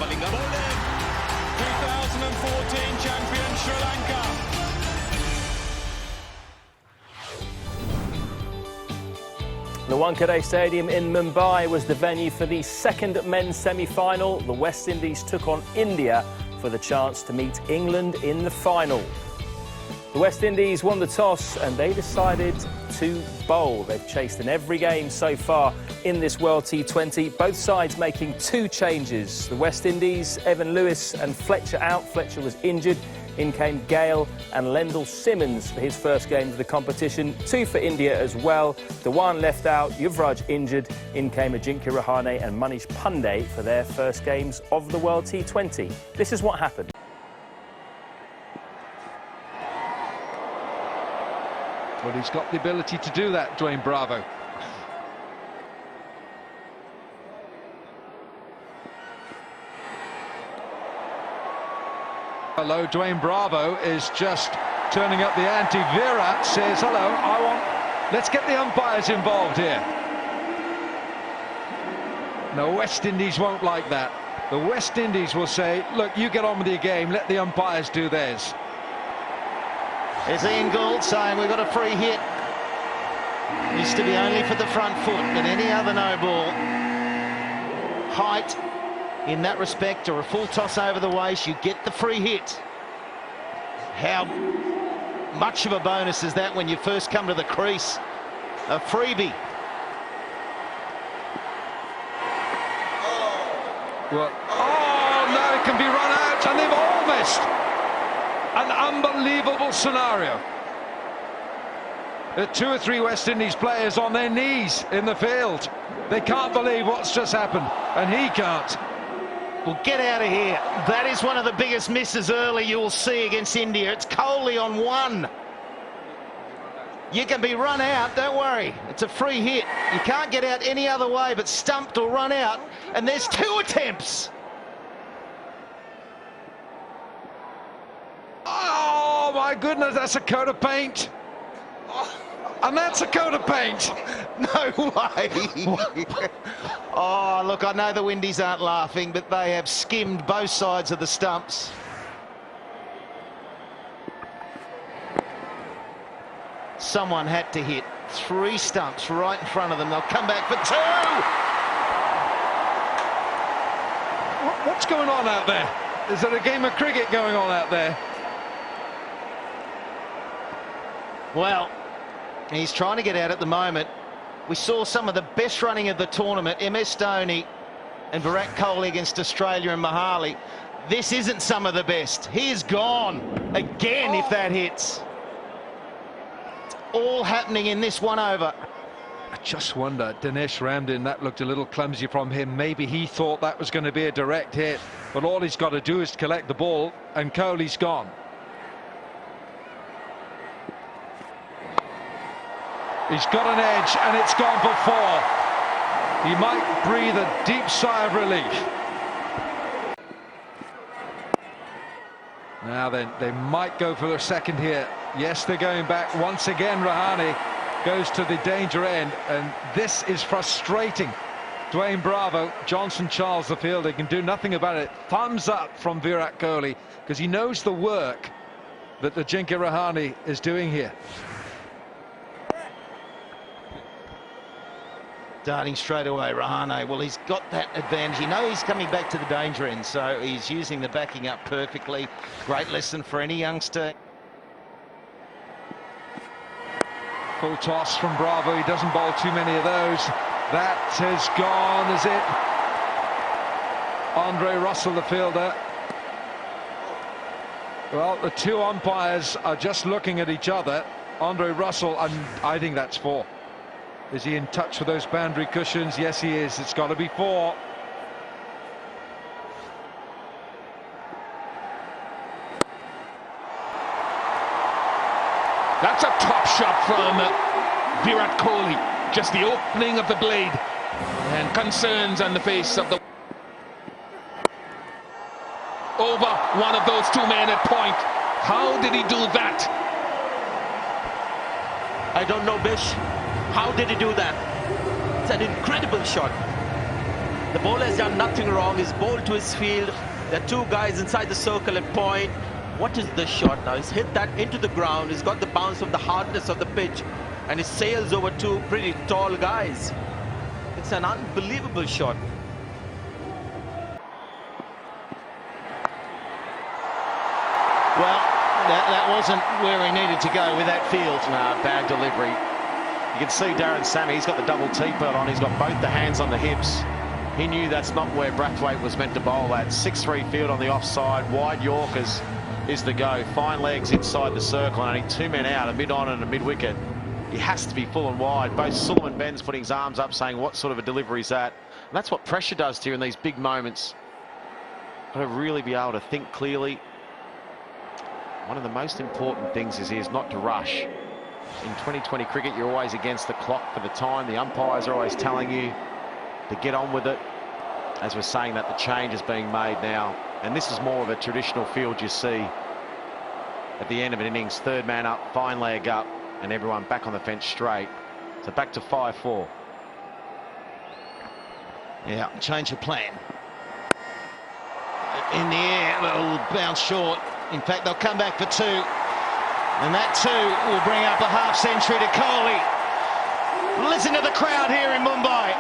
Bowling. 2014 champion Sri Lanka. The Wankhede Stadium in Mumbai was the venue for the second men's semi-final. The West Indies took on India for the chance to meet England in the final. The West Indies won the toss and they decided to bowl. They've chased in every game so far in this World T20, both sides making two changes. The West Indies, Evan Lewis and Fletcher out. Fletcher was injured. In came Gale and Lendl Simmons for his first game of the competition. Two for India as well. The one left out, Yuvraj injured. In came Ajinkya Rahane and Manish Pandey for their first games of the World T20. This is what happened. Well, he's got the ability to do that, Dwayne Bravo. Hello, Dwayne Bravo is just turning up the ante. Virat says, hello, let's get the umpires involved here. No, West Indies won't like that. The West Indies will say, look, you get on with your game, let the umpires do theirs. There's Ian Gould saying we've got a free hit. Used to be only for the front foot, but any other no ball. Height in that respect, or a full toss over the waist, you get the free hit. How much of a bonus is that when you first come to the crease? A freebie. Well, oh no, it can be run out, and they've all missed. An unbelievable scenario. There are two or three West Indies players on their knees in the field. They can't believe what's just happened, and he can't. Well, get out of here. That is one of the biggest misses early you will see against India. It's Kohli on one. You can be run out, don't worry. It's a free hit. You can't get out any other way but stumped or run out, and there's two attempts. Oh my goodness, that's a coat of paint. And that's a coat of paint. No way. Oh, look, I know the Windies aren't laughing, but they have skimmed both sides of the stumps. Someone had to hit three stumps right in front of them. They'll come back for two. What's going on out there? Is there a game of cricket going on out there? Well, he's trying to get out at the moment. We saw some of the best running of the tournament, MS Dhoni and Virat Kohli against Australia and Mahali. This isn't some of the best. He is gone again if that hits. It's all happening in this one over. I just wonder, Dinesh Ramdin, that looked a little clumsy from him. Maybe he thought that was going to be a direct hit, but all he's got to do is collect the ball, and Kohli's gone. He's got an edge, and it's gone for four. He might breathe a deep sigh of relief. Now then, they might go for a second here. Yes, they're going back. Once again, Rahane goes to the danger end, and this is frustrating. Dwayne Bravo, Johnson Charles, the fielder, can do nothing about it. Thumbs up from Virat Kohli, because he knows the work that the Ajinkya Rahane is doing here. Darting straight away, Rahane. Well, he's got that advantage. You know he's coming back to the danger end, so he's using the backing up perfectly. Great lesson for any youngster. Full toss from Bravo. He doesn't bowl too many of those. That has gone, is it? Andre Russell, the fielder. Well, the two umpires are just looking at each other. Andre Russell, and I think that's four. Is he in touch with those boundary cushions? Yes, he is. It's got to be four. That's a top shot from Virat Kohli. Just the opening of the blade. And concerns on the face of the... Over one of those two men at point. How did he do that? I don't know, Bish. How did he do that? It's an incredible shot. The bowler has done nothing wrong. He's bowled to his field. There are two guys inside the circle at point. What is the shot now? He's hit that into the ground. He's got the bounce of the hardness of the pitch, and he sails over two pretty tall guys. It's an unbelievable shot. Well, that wasn't where he needed to go with that field. Bad delivery. You can see Darren Sammy, he's got the double T-belt on. He's got both the hands on the hips. He knew that's not where Brathwaite was meant to bowl at. 6-3 field on the offside. Wide Yorkers is the go. Fine legs inside the circle, and only two men out, a mid-on and a mid-wicket. He has to be full and wide. Both Suleiman Ben's putting his arms up saying, what sort of a delivery is that? And that's what pressure does to you in these big moments. Got to really be able to think clearly. One of the most important things is not to rush. In 2020 cricket, you're always against the clock for the time. The umpires are always telling you to get on with it. As we're saying that, the change is being made now. And this is more of a traditional field you see at the end of an innings. Third man up, fine leg up, and everyone back on the fence straight. So back to 5-4. Yeah, change of plan. In the air, it'll bounce short. In fact, they'll come back for two. And that two will bring up a half century to Kohli. Listen to the crowd here in Mumbai.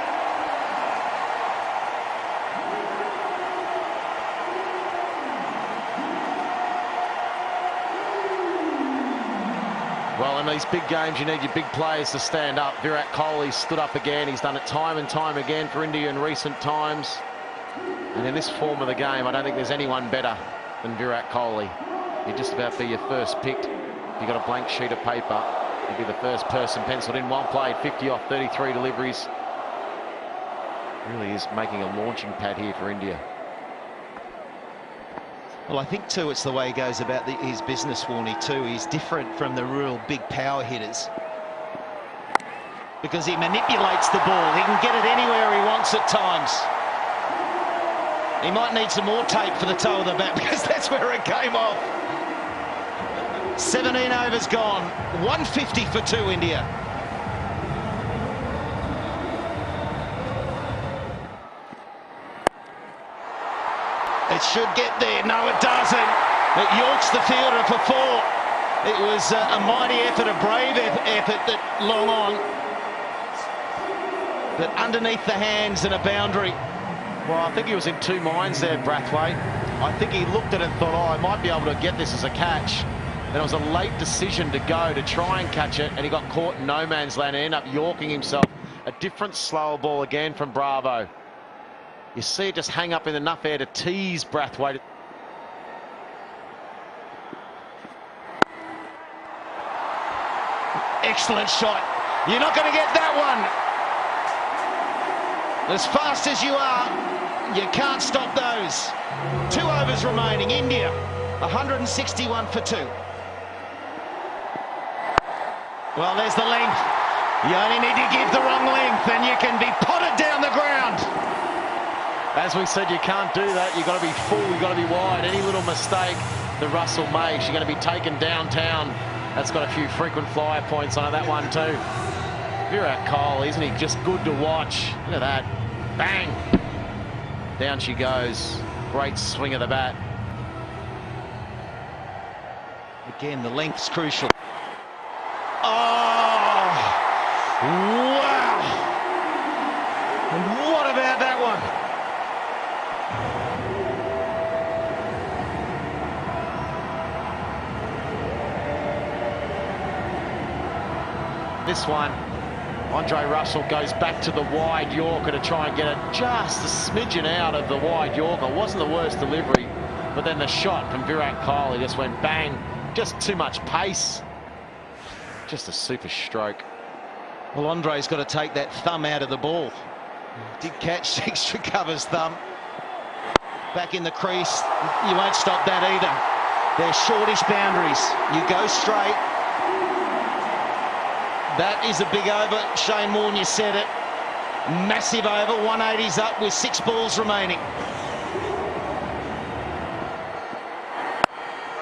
Well, in these big games, you need your big players to stand up. Virat Kohli stood up again. He's done it time and time again for India in recent times. And in this form of the game, I don't think there's anyone better than Virat Kohli. You'd just about be your first picked. If you've got a blank sheet of paper, you'd be the first person penciled in. Well played, 50 off 33 deliveries. Really is making a launching pad here for India. Well, I think, too, it's the way he goes about his business, Warney, too. He's different from the real big power hitters. Because he manipulates the ball. He can get it anywhere he wants at times. He might need some more tape for the toe of the bat, because that's where it came off. 17 overs gone. 150 for two, India. It should get there. No, it doesn't. It yorks the fielder for four. It was a mighty effort, a brave effort that long on. But underneath the hands and a boundary. Well, I think he was in two minds there, Brathwaite. I think he looked at it and thought, oh, I might be able to get this as a catch. Then it was a late decision to go to try and catch it, and he got caught in no man's land and ended up yorking himself. A different slower ball again from Bravo. You see it just hang up in enough air to tease Brathwaite. Excellent shot. You're not going to get that one. As fast as you are, you can't stop those. 2 overs remaining. India, 161 for two. Well, there's the length. You only need to give the wrong length and you can be potted down the ground. As we said, you can't do that. You've got to be full, you've got to be wide. Any little mistake that Russell makes, you're going to be taken downtown. That's got a few frequent flyer points on it, that one too. Virat Kohli, isn't he just good to watch? Look at that. Bang! Down she goes. Great swing of the bat. Again, the length's crucial. Oh! Wow! And what about that one? This one, Andre Russell goes back to the wide Yorker to try and get it just a smidgen out of the wide Yorker. Wasn't the worst delivery, but then the shot from Virat Kohli just went bang. Just too much pace. Just a super stroke. Well, Andre's got to take that thumb out of the ball. Did catch extra covers thumb. Back in the crease. You won't stop that either. They're shortish boundaries. You go straight. That is a big over. Shane Warne, you said it. Massive over. 180's up with 6 balls remaining.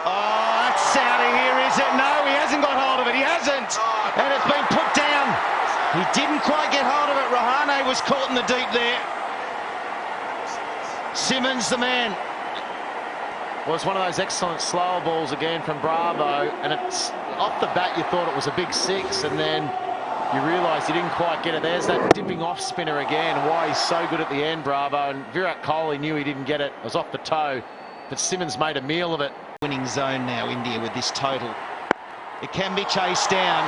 Oh, that's out of here, is it? No, he hasn't got hold of it. He hasn't. And it's been put down. He didn't quite get hold of it. Rahane was caught in the deep there. Simmons the man. Well, it's one of those excellent slower balls again from Bravo, and it's off the bat you thought it was a big six, and then you realise he didn't quite get it. There's that dipping off spinner again. Why he's so good at the end, Bravo, and Virat Kohli knew he didn't get it. It was off the toe, but Simmons made a meal of it. Winning zone now, India, with this total. It can be chased down.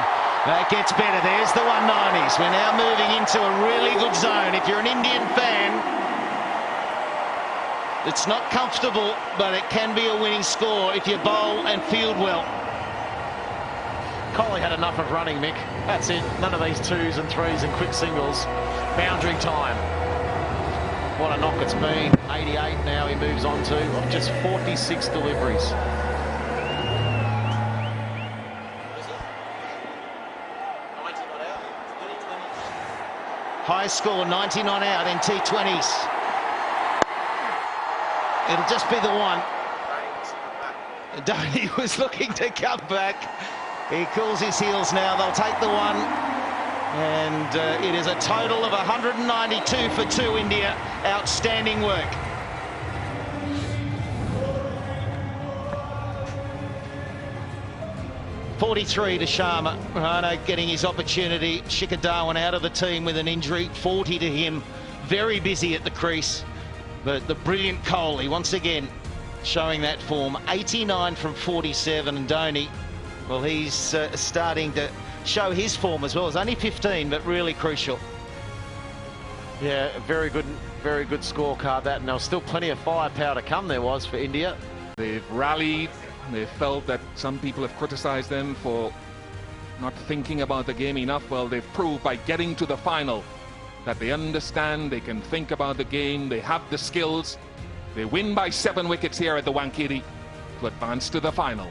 That gets better. There's the 190s. We're now moving into a really good zone. If you're an Indian fan, it's not comfortable, but it can be a winning score if you bowl and field well. Kohli had enough of running, Mick. That's it. None of these 2s and 3s and quick singles. Boundary time. What a knock it's been. 88 now he moves on to, of just 46 deliveries. High score, 90 not out in T20s. It'll just be the one. Dhoni was looking to come back. He cools his heels now. They'll take the one. And it is a total of 192 for 2 India. Outstanding work. .43 to Sharma. Rahane getting his opportunity. Shikhar Dhawan out of the team with an injury. 40 to him. Very busy at the crease. But the brilliant Kohli, once again, showing that form. 89 from 47, and Dhoni, well, he's starting to show his form as well. It's only 15, but really crucial. Yeah, very good scorecard that, and there was still plenty of firepower to come there was for India. They've rallied. They felt that some people have criticised them for not thinking about the game enough. Well, they've proved by getting to the final that they understand, they can think about the game, they have the skills. They win by 7 wickets here at the Wankhede to advance to the final.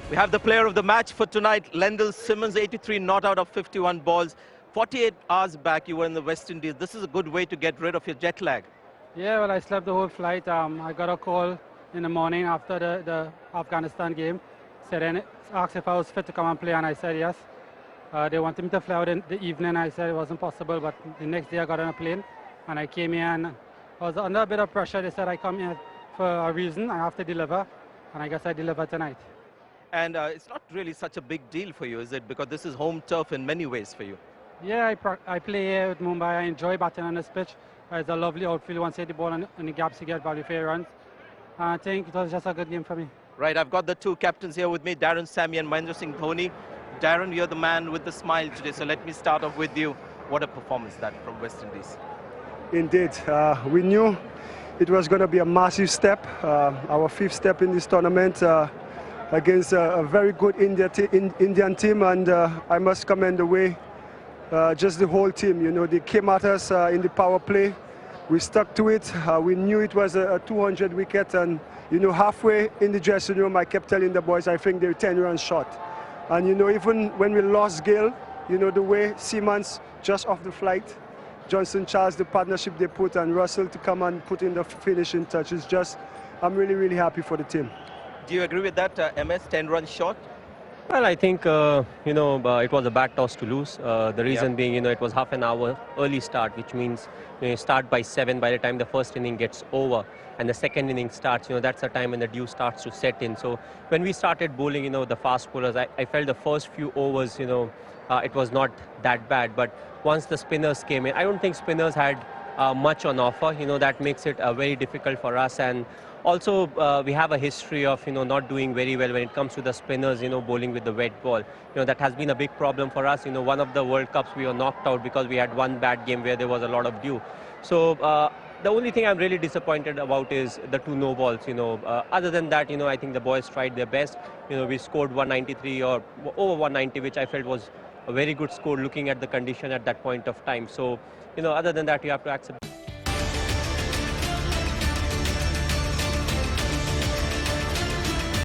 We have the player of the match for tonight, Lendl Simmons, 83 not out of 51 balls. 48 hours back, you were in the West Indies. This is a good way to get rid of your jet lag. Yeah, well, I slept the whole flight. I got a call in the morning after the Afghanistan game. Asked if I was fit to come and play, and I said yes. They wanted me to fly out in the evening. I said it wasn't possible, but the next day I got on a plane and I came here and I was under a bit of pressure. They said I come here for a reason. I have to deliver, and I guess I delivered tonight. And it's not really such a big deal for you, is it? Because this is home turf in many ways for you. Yeah, I play here with Mumbai. I enjoy batting on this pitch. It's a lovely outfield. Once you hit the ball in the gaps, you get value for your runs. I think it was just a good game for me. Right, I've got the 2 captains here with me, Darren Sammy and Mahendra Singh Dhoni. Darren, you're the man with the smile today, so let me start off with you. What a performance that from West Indies. Indeed, we knew it was going to be a massive step, our 5th step in this tournament against a very good Indian team, and I must commend the way just the whole team, you know, they came at us in the power play. We stuck to it. We knew it was a 200 wicket, and you know, halfway in the dressing room I kept telling the boys I think they're 10 runs short. And you know, even when we lost Gale, you know, the way Simmons just off the flight, Johnson Charles, the partnership they put, and Russell to come and put in the finishing touches, just, I'm really, really happy for the team. Do you agree with that, MS, 10 runs short? Well, I think, you know, it was a bad toss to lose. The reason being, you know, it was half an hour early start, which means you start by 7 by the time the first inning gets over and the second inning starts. You know, that's the time when the dew starts to set in. So when we started bowling, you know, the fast bowlers, I felt the first few overs, you know, it was not that bad. But once the spinners came in, I don't think spinners had much on offer. You know, that makes it very difficult for us. And also, we have a history of, you know, not doing very well when it comes to the spinners, you know, bowling with the wet ball. You know, that has been a big problem for us. You know, one of the World Cups we were knocked out because we had one bad game where there was a lot of dew. So the only thing I'm really disappointed about is the 2 no balls, you know. Other than that, you know, I think the boys tried their best. You know, we scored 193 or over 190, which I felt was a very good score looking at the condition at that point of time. So, you know, other than that, you have to accept.